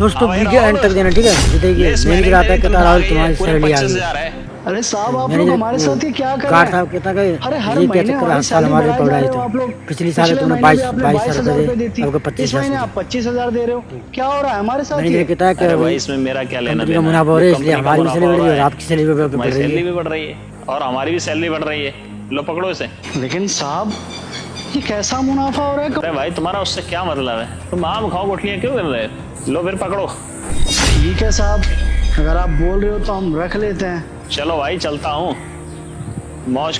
दोस्तों video and तक देना, ठीक है। देखिए मैनेजर आता है कहता है राहुल तुम्हारी सैलरी आ गई। अरे साहब आप लोग हमारे साथ ये क्या कर रहे कार हैं? साहब कहता है अरे हर ये क्या महीने चक्कर है, हर हमारी साल सैलरी हमारे बढ़ाए रिकॉर्ड जा आए रहे हो थे। आप लोग। पिछले साल तुमने महीने भी आपने 22,000 रुपए दी थी, आपको इस 25,000 महीने आप 25,000 दे रहे हो। क्या हो रहा है हमारे साथ? मैनेजर कहता है अरे भाई इसमें मेरा क्या लेना कंपनी का देना मुनाफा हो है? रहा है, जो इसलिए कंपनी का हमारी भी मुनाफा सैलरी हो बढ़ रहा रही है और है, आपकी सैलरी भी बढ़ हमारी रही सैलरी है। भी बढ़ रही है और हमारी भी सैलरी बढ़ रही है। लो पकड़ो इसे। लेकिन साहब ये कैसा मुनाफा हो रहा है? अरे भाई तुम्हारा उससे क्या मतलब है? तुम आम खाओ गुठलियाँ क्यों कर रहे हो? लो फिर पकड़ो। ठीक है साहब, अगर आप बोल रहे हो तो हम रख लेते हैं। चलो भाई चलता हूँ। मौज।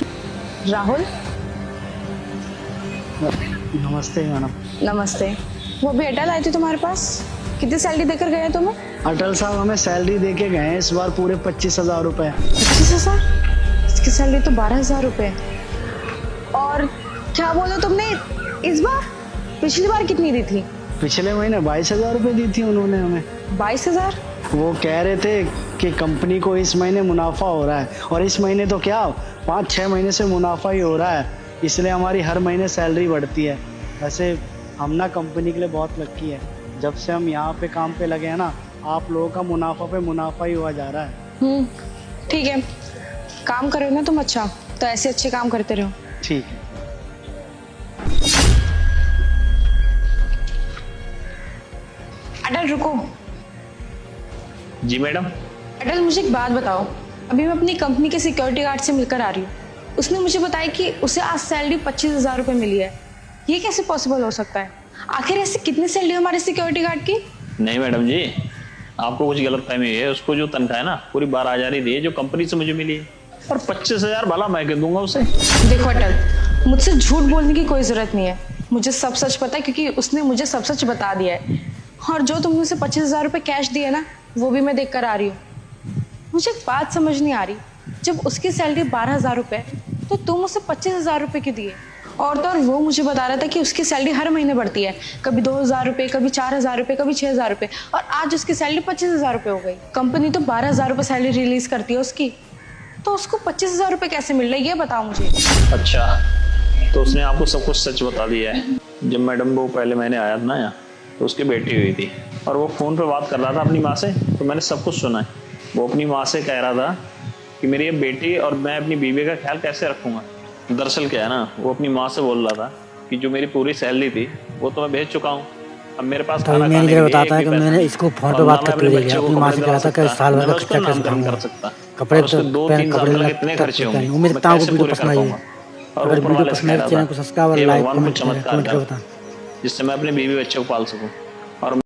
राहुल नमस्ते मैडम। नमस्ते। वो अभी अटल आए थे तुम्हारे पास, कितनी सैलरी देकर गए तुम्हें? अटल साहब हमें सैलरी दे के गए हैं इस बार पूरे 25,000 रुपए। 25,000? इसकी सैलरी तो 12,000 रुपए है। और क्या बोलो तुमने इस बार? पिछली बार कितनी दी थी? पिछले महीने 22,000 रुपए दी थी उन्होंने हमें। 22,000? वो कह रहे थे कि कंपनी को इस महीने मुनाफा हो रहा है, और इस महीने तो क्या 5-6 महीने से मुनाफा ही हो रहा है, इसलिए हमारी हर महीने सैलरी बढ़ती है। वैसे हम ना कंपनी के लिए बहुत लकी है, जब से हम यहाँ पे काम पे लगे हैं ना, आप लोगों का मुनाफा पे मुनाफा ही हुआ जा रहा है। ठीक है, काम करो ना तुम अच्छा, तो ऐसे अच्छे काम करते रहो। ठीक है। अटल रुको। जी मैडम। अटल मुझे एक बात बताओ, अभी मैं अपनी कंपनी के सिक्योरिटी गार्ड से मिलकर आ रही हूँ। उसने मुझे बताया कि उसे आज सैलरी 25,000 रुपये मिली है। ये कैसे पॉसिबल हो सकता है? आखिर ऐसे कितनी सैलरी है हमारे सिक्योरिटी गार्ड की? नहीं मैडम जी, आपको कुछ गलतफहमी हुई है। उसको जो तनख्वाह है ना पूरी 12,000 ही दी है जो कंपनी से मुझे मिली है, और 25,000 भला मैं क्यों दूंगा उसे? देखो अटल, मुझसे झूठ बोलने की कोई जरूरत नहीं है। मुझे सब सच पता है क्योंकि उसने मुझे सब सच बता दिया है। और जो तुमने उसे 25,000 रुपये कैश दिए ना, वो भी मैं देख कर आ रही हूँ। मुझे एक बात समझ नहीं आ रही, जब उसकी सैलरी 12,000 रुपये तो तुम उसे 25,000 रुपये क्यों दिए? और तो और वो मुझे बता रहा था कि उसकी सैलरी हर महीने बढ़ती है, कभी 2,000 रुपये, कभी 4,000 रुपये, कभी 6,000 रुपये, और आज उसकी सैलरी 25,000 रुपये हो गई। कंपनी तो 12,000 रुपये सैलरी रिलीज करती है उसकी, तो उसको 25,000 रुपये कैसे मिल रहे हैं ये बताओ मुझे। अच्छा, तो उसने आपको सब कुछ सच बता दिया है। जब मैडम वो पहले महीने आया था ना यहाँ, तो उसकी बेटी हुई थी और वो फ़ोन पे बात कर रहा था अपनी माँ से, तो मैंने सब कुछ सुना है। वो अपनी माँ से कह रहा था कि मेरी ये बेटी और मैं अपनी बीवी का ख्याल कैसे रखूँगा। दरअसल क्या है ना, वो अपनी माँ से बोल रहा था कि जो मेरी पूरी सैलरी थी वो तो मैं भेज चुका हूँ, अब मेरे पास खाना खाने के लिए बताता है कि मैंने इसको फोन पे बात करके ले लिया, अपनी माँ से कहा था कि साल भर का खर्चा कैसे कर सकता, कपड़े तो 2-3 साल तक कितने खर्चे होंगे, उम्मीद करता हूँ कि वीडियो पसंद आई है। और अगर ऊपर वीडियो वाले पसंद आए तो चैनल को सब्सक्राइब और लाइक कमेंट चमत्कार करें, जिससे मैं अपने बीवी बच्चे को पाल सकूं।